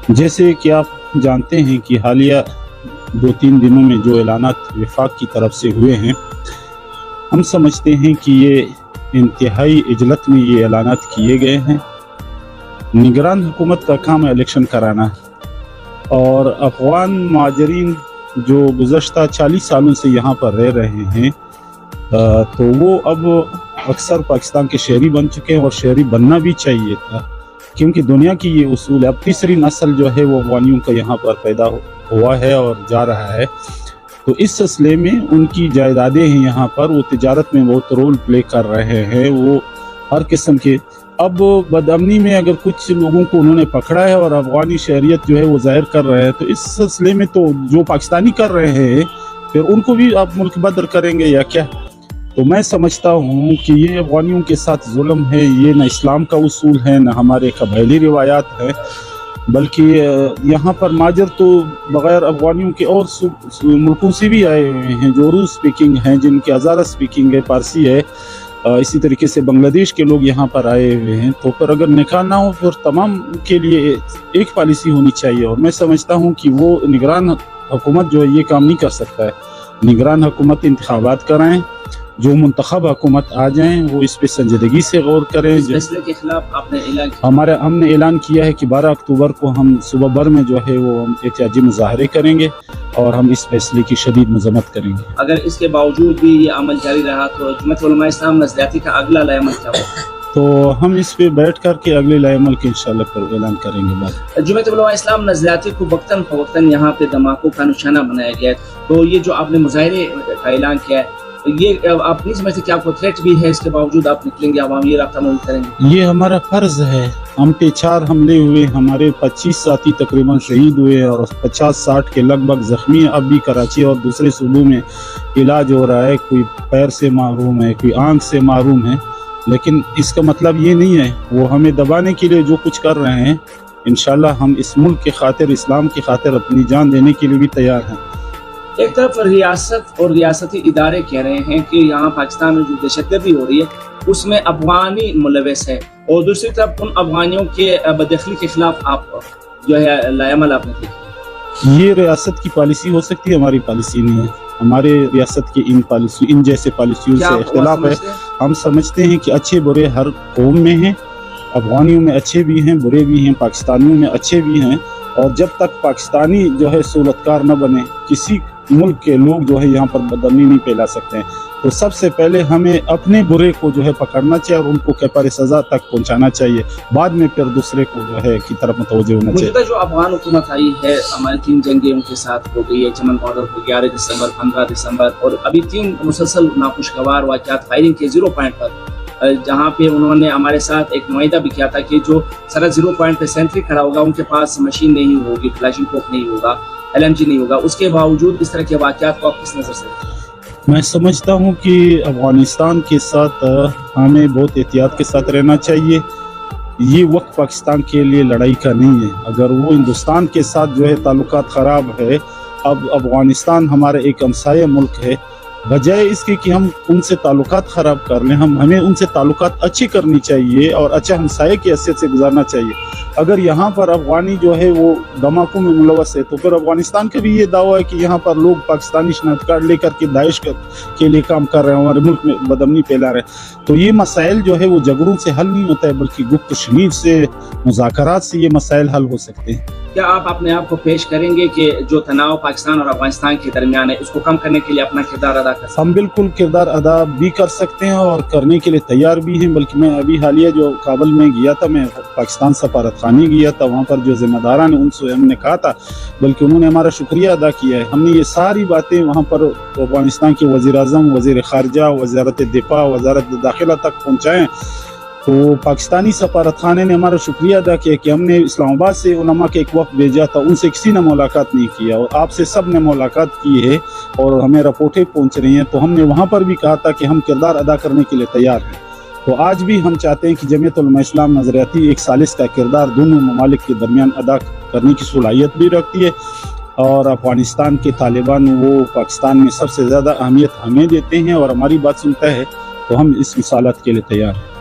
جیسے کہ آپ جانتے ہیں کہ حالیہ 2-3 دنوں میں جو اعلانات وفاق کی طرف سے ہوئے ہیں، ہم سمجھتے ہیں کہ یہ انتہائی عجلت میں یہ اعلانات کیے گئے ہیں۔ نگران حکومت کا کام ہے الیکشن کرانا، اور افغان مہاجرین جو گزشتہ 40 سالوں سے یہاں پر رہ رہے ہیں تو وہ اب اکثر پاکستان کے شہری بن چکے ہیں، اور شہری بننا بھی چاہیے تھا، کیونکہ دنیا کی یہ اصول ہے۔ اب تیسری نسل جو ہے وہ افغانیوں کا یہاں پر پیدا ہوا ہے اور جا رہا ہے، تو اس سلسلے میں ان کی جائیدادیں ہیں یہاں پر، وہ تجارت میں بہت رول پلے کر رہے ہیں، وہ ہر قسم کے۔ اب بدامنی میں اگر کچھ لوگوں کو انہوں نے پکڑا ہے اور افغانی شہریت جو ہے وہ ظاہر کر رہے ہیں، تو اس سلسلے میں تو جو پاکستانی کر رہے ہیں پھر ان کو بھی آپ ملک بدر کریں گے یا کیا؟ تو میں سمجھتا ہوں کہ یہ افغانیوں کے ساتھ ظلم ہے، یہ نہ اسلام کا اصول ہے نہ ہمارے قبائلی روایات ہیں، بلکہ یہاں پر ماجر تو بغیر افغانیوں کے اور ملکوں سے بھی آئے ہوئے ہیں جو اردو سپیکنگ ہیں، جن کے ہزارہ سپیکنگ ہے، فارسی ہے، اسی طریقے سے بنگلہ دیش کے لوگ یہاں پر آئے ہوئے ہیں۔ تو پھر اگر نکاح نہ ہو پھر تمام کے لیے ایک پالیسی ہونی چاہیے، اور میں سمجھتا ہوں کہ وہ نگران حکومت جو ہے یہ کام نہیں کر سکتا ہے۔ نگران حکومت انتخابات کرائیں، جو منتخب حکومت آ جائیں وہ اس پہ سنجیدگی سے غور کریں۔ اس فیصلے کے خلاف آپ نے اعلان کیا؟ ہم نے اعلان کیا ہے کہ 12 اکتوبر کو ہم صبح بھر میں جو ہے وہ ہم احتجاجی مظاہرے کریں گے اور ہم اس فیصلے کی شدید مذمت کریں گے۔ اگر اس کے باوجود بھی یہ عمل جاری رہا تو جمعیت علماء اسلام نظریاتی کا اگلا لائحہ عمل کیا ہوگا؟ تو ہم اس پہ بیٹھ کر کے اگلے لائحہ عمل کے انشاءاللہ پھر اعلان کریں گے بعد۔ جمعیت علماء اسلام نظریاتی کو وقتاً فوقتاً یہاں پہ دھماکوں کا نشانہ بنایا گیا ہے، تو یہ جو آپ نے مظاہرے کا اعلان کیا ہے، یہ آپ نہیں سمجھتے کہ آپ کو تھریٹ بھی ہے، اس کے باوجود آپ نکلیں گے، عوامی رابطہ مول کریں گے؟ یہ ہمارا فرض ہے۔ ہم پہ 4 حملے ہوئے، ہمارے 25 ساتھی تقریباً شہید ہوئے اور 50-60 کے لگ بھگ زخمی ہیں۔ اب بھی کراچی اور دوسرے صوبوں میں علاج ہو رہا ہے، کوئی پیر سے محروم ہے، کوئی آنکھ سے محروم ہے، لیکن اس کا مطلب یہ نہیں ہے وہ ہمیں دبانے کے لیے جو کچھ کر رہے ہیں، انشاءاللہ ہم اس ملک کے خاطر، اسلام کی خاطر اپنی جان دینے کے لیے بھی تیار ہیں۔ ایک طرف ریاست اور ریاستی ادارے کہہ رہے ہیں کہ یہاں پاکستان میں جو دہشت گردی ہو رہی ہے اس میں افغانی ملوث ہے، اور دوسری طرف ان افغانیوں کے بددخلی کے خلاف آپ جو ہے لائحہ عمل آپ نے کیا؟ یہ ریاست کی پالیسی ہو سکتی ہے، ہماری پالیسی نہیں ہے۔ ہمارے ریاست کی ان جیسے پالیسیوں سے اختلاف ہے۔ ہم سمجھتے ہیں کہ اچھے برے ہر قوم میں ہیں، افغانیوں میں اچھے بھی ہیں، برے بھی ہیں، پاکستانیوں میں اچھے بھی ہیں، اور جب تک پاکستانی جو ہے سہولتکار نہ بنے، کسی ملک کے لوگ جو ہے یہاں پر بدامنی نہیں پھیلا سکتے ہیں۔ تو سب سے پہلے ہمیں اپنے برے کو جو ہے پکڑنا چاہیے اور ان کو کیفر سزا تک پہنچانا چاہیے، بعد میں پھر دوسرے کو جو ہے کی طرف متوجہ ہونا چاہیے۔ موجودہ جو افغان حکومت آئی ہے، ہماری 3 جنگیں ان کے ساتھ ہو گئی ہے، چمن بارڈر کو 11 دسمبر 15 دسمبر، اور ابھی 3 مسلسل ناخوشگوار واقعات فائرنگ کے 0 پوائنٹ پر، جہاں پہ انہوں نے ہمارے ساتھ ایک معاہدہ بھی کیا تھا کہ جو سرحد 0 پوائنٹ پہ سینٹری کھڑا ہوگا ان کے پاس مشین نہیں ہوگی، کلاشن کوف نہیں ہوگا، LMG نہیں ہوگا۔ اس کے باوجود اس طرح کے واقعات کو آپ کس نظر سے؟ میں سمجھتا ہوں کہ افغانستان کے ساتھ ہمیں بہت احتیاط کے ساتھ رہنا چاہیے۔ یہ وقت پاکستان کے لیے لڑائی کا نہیں ہے۔ اگر وہ ہندوستان کے ساتھ جو ہے تعلقات خراب ہے، اب افغانستان ہمارا ایک ہمسایہ ملک ہے، بجائے اس کے کہ ہم ان سے تعلقات خراب کر لیں، ہمیں ان سے تعلقات اچھے کرنی چاہیے اور اچھا ہمسایہ کی حیثیت سے گزارنا چاہیے۔ اگر یہاں پر افغانی جو ہے وہ دھماکوں میں ملوث ہے تو پھر افغانستان کا بھی یہ دعویٰ ہے کہ یہاں پر لوگ پاکستانی شناخت کارڈ لے کر کے داعش کے لیے کام کر رہے ہیں، ہمارے ملک میں بدامنی پھیلا رہے ہیں۔ تو یہ مسائل جو ہے وہ جھگڑوں سے حل نہیں ہوتا ہے، بلکہ گفت و شنید سے، مذاکرات سے یہ مسائل حل ہو سکتے ہیں۔ کیا آپ اپنے آپ کو پیش کریں گے کہ جو تناؤ پاکستان اور افغانستان کے درمیان ہے اس کو کم کرنے کے لیے اپنا کردار ادا کر سکتے ہیں؟ ہم بالکل کردار ادا بھی کر سکتے ہیں اور کرنے کے لیے تیار بھی ہیں، بلکہ میں ابھی حالیہ جو کابل میں گیا تھا، میں پاکستان سفارت خانے گیا تھا، وہاں پر جو ذمہ داران ہیں ان سے ہم نے کہا تھا، بلکہ انہوں نے ہمارا شکریہ ادا کیا ہے۔ ہم نے یہ ساری باتیں وہاں پر افغانستان کے وزیر اعظم، وزیر خارجہ، وزارت دفاع، وزارت داخلہ تک پہنچائیں۔ تو پاکستانی سفارت خانے نے ہمارا شکریہ ادا کیا کہ ہم نے اسلام آباد سے علماء کے ایک وقت بھیجا تھا، ان سے کسی نے ملاقات نہیں کیا، اور آپ سے سب نے ملاقات کی ہے اور ہمیں رپورٹیں پہنچ رہی ہیں۔ تو ہم نے وہاں پر بھی کہا تھا کہ ہم کردار ادا کرنے کے لیے تیار ہیں۔ تو آج بھی ہم چاہتے ہیں کہ جمعیت علماء اسلام نظریاتی ایک ثالث کا کردار دونوں ممالک کے درمیان ادا کرنے کی صلاحیت بھی رکھتی ہے، اور افغانستان کے طالبان وہ پاکستان میں سب سے زیادہ اہمیت ہمیں دیتے ہیں اور ہماری بات سنتا ہے، تو ہم اس رسالت کے لیے تیار ہیں۔